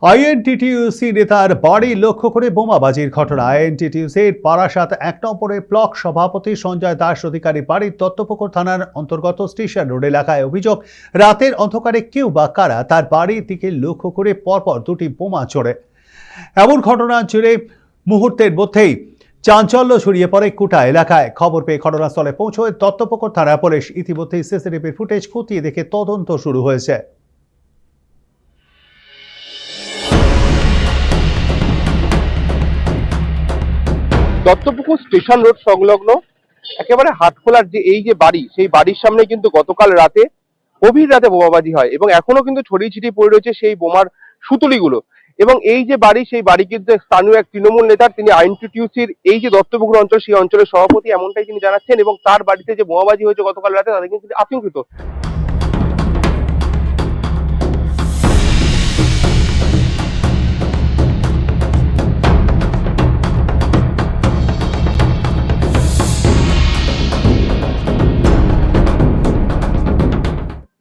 INTTUC নেতার বাড়ি লক্ষ্য করে বোমাবাজির ঘটনা। আইএনটিটিইউসির বারাসাত ১ নম্বরের ব্লক সভাপতি সঞ্জয় দাস অধিকারী বাড়ির দত্তপুকুর থানার অন্তর্গত স্টেশন রোড এলাকায়। অভিযোগ, রাতের অন্ধকারে কেউ বা কারা তার বাড়ির দিকে লক্ষ্য করে পরপর দুটি বোমা ছোড়ে। এমন ঘটনা জুড়ে মুহূর্তের মধ্যেই চাঞ্চল্য ছড়িয়ে পড়ে কুটা এলাকায়। খবর পেয়ে ঘটনাস্থলে পৌঁছয় দত্তপুকুর থানা পুলিশ। ইতিমধ্যেই সিসিটিভির ফুটেজ খতিয়ে দেখে তদন্ত শুরু হয়েছে। দত্তপুকুর স্টেশন রোড সংলগ্ন একেবারে হাটখোলার এই যে বাড়ি, সেই বাড়ির সামনে কিন্তু গতকাল রাতে গভীর রাতে বোমাবাজি হয় এবং এখনো কিন্তু ছড়িয়ে ছিটিয়ে পড়ে রয়েছে সেই বোমার সুতুলিগুলো। এবং এই যে বাড়ি, সেই বাড়ি কিন্তু স্থানীয় এক তৃণমূল নেতার, তিনি আইএনটিটিইউসির এই যে দত্তপুকুর অঞ্চল, সেই অঞ্চলের সভাপতি, এমনটাই তিনি জানাচ্ছেন। এবং তার বাড়িতে যে বোমাবাজি হয়েছে গতকাল রাতে, তাদের কিন্তু আতঙ্কিত।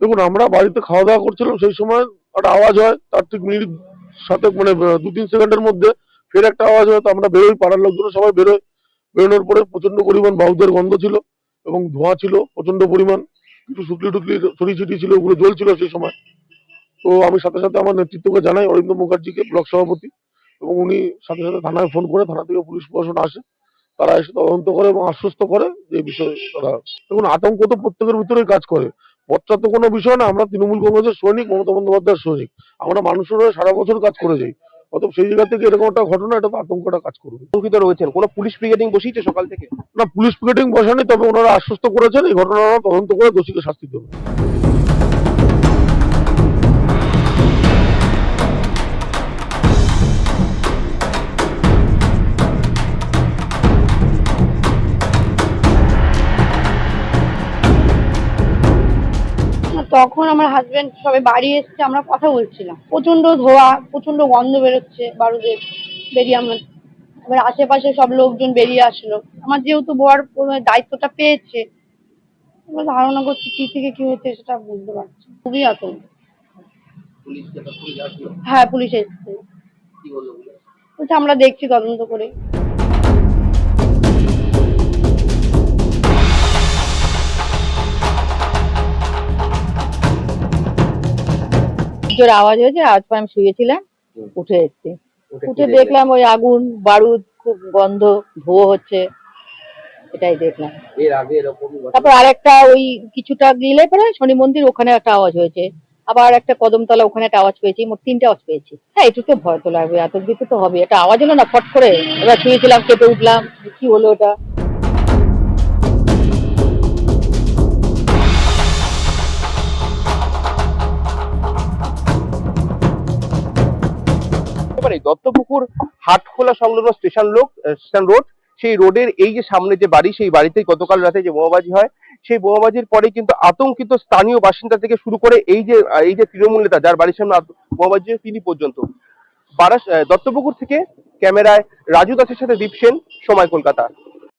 দেখুন, আমরা বাড়িতে খাওয়া দাওয়া করছিলাম, সেই সময় একটা আওয়াজ হয়। তার ঠিক মিনিট সাথে মানে ২-৩ সেকেন্ডের মধ্যে ফের একটা আওয়াজ হয়। তো আমরা বেরোই, পাড়ার লোকজন সবাই বেরোয়। বেরোনোর পরে প্রচন্ড পরিমাণ বাউদের গন্ধ ছিল এবং ধোঁয়া ছিল প্রচন্ড পরিমাণ। কিছু শুকলি টুকলি ছড়িয়ে ছিটিয়ে ছিল, ওগুলো জ্বলছিল সেই সময়। তো আমি সাথে সাথে আমার নেতৃত্বকে জানাই, অরিন্দ্র মুখার্জিকে, ব্লক সভাপতি, এবং উনি সাথে সাথে থানায় ফোন করে, থানা থেকে পুলিশ প্রশাসন আসে। তারা এসে তদন্ত করে এবং আশ্বস্ত করে যে বিষয়ে তারা। দেখুন, আতঙ্ক তো প্রত্যেকের ভিতরেই কাজ করে। পথটা তো কোনো বিষয় না। আমরা তৃণমূল কংগ্রেসের সৈনিক, মমতা বন্দ্যোপাধ্যায়ের সৈনিক। আমরা মানুষের হয়ে সারা বছর কাজ করে যাই। অতএব সেই জায়গা থেকে এরকম একটা ঘটনা, এটা তো আতঙ্কটা কাজ করবে। আতঙ্কিত রয়েছেন। কোনো পুলিশ ব্রিগেডিং বসিয়েছে সকাল থেকে? না, পুলিশ পিকেটিং বসানি, তবে ওনারা আশ্বস্ত করেছেন এই ঘটনা তদন্ত করে দোষীকে শাস্তি দেবে। তখন আমার হাজবেন্ড সবাই বাড়ি এসছে, আমরা কথা বলছিলাম। প্রচন্ড ধোঁয়া, প্রচন্ড গন্ধ বেরোচ্ছে বারুদের, বেরিয়ে আমার এবার আশেপাশে সব লোকজন বেরিয়ে আসলো। আমার যেহেতু বর দায়িত্বটা পেয়েছে, এবার ধারণা করছি কি থেকে কি হয়েছে সেটা বুঝতে পারছি। খুবই আতঙ্ক। হ্যাঁ, পুলিশ এসছে, বলছে আমরা দেখছি তদন্ত করে। জোর আওয়াজ হয়েছে, আওয়াজ পর আমি শুয়েছিলাম, উঠে এসছি। উঠে দেখলাম ওই আগুন, বারুদ, খুব গন্ধ, ধোঁয়া হচ্ছে, এটাই দেখলাম। তারপর আরেকটা ওই কিছুটা গেলে পরে শনি মন্দির, ওখানে একটা আওয়াজ হয়েছে। আবার একটা কদমতলা, ওখানে একটা আওয়াজ পেয়েছি। মোট 3টে আওয়াজ পেয়েছি। হ্যাঁ, একটু তো ভয় তো লাগবে, আতঙ্কিত তো হবে। একটা আওয়াজ হলো না ফট করে, এবার শুয়েছিলাম, কেঁপে উঠলাম, কি হলো ওটা। দত্তপুকুর হাটখোলা সংলগ্ন স্টেশন রোড, সেই রোডের এই যে সামনে যে বাড়ি, সেই বাড়িতেই গতকাল রাতে যে বোমাবাজি হয়, সেই বোমাবাজির পরে কিন্তু আতঙ্কিত স্থানীয় বাসিন্দা থেকে শুরু করে এই যে তৃণমূল নেতা, যার বাড়ির সামনে বোমাবাজি হয়, তিনি পর্যন্ত। দত্তপুকুর থেকে ক্যামেরায় রাজু দাসের সাথে দীপ সেন, সময় কলকাতা।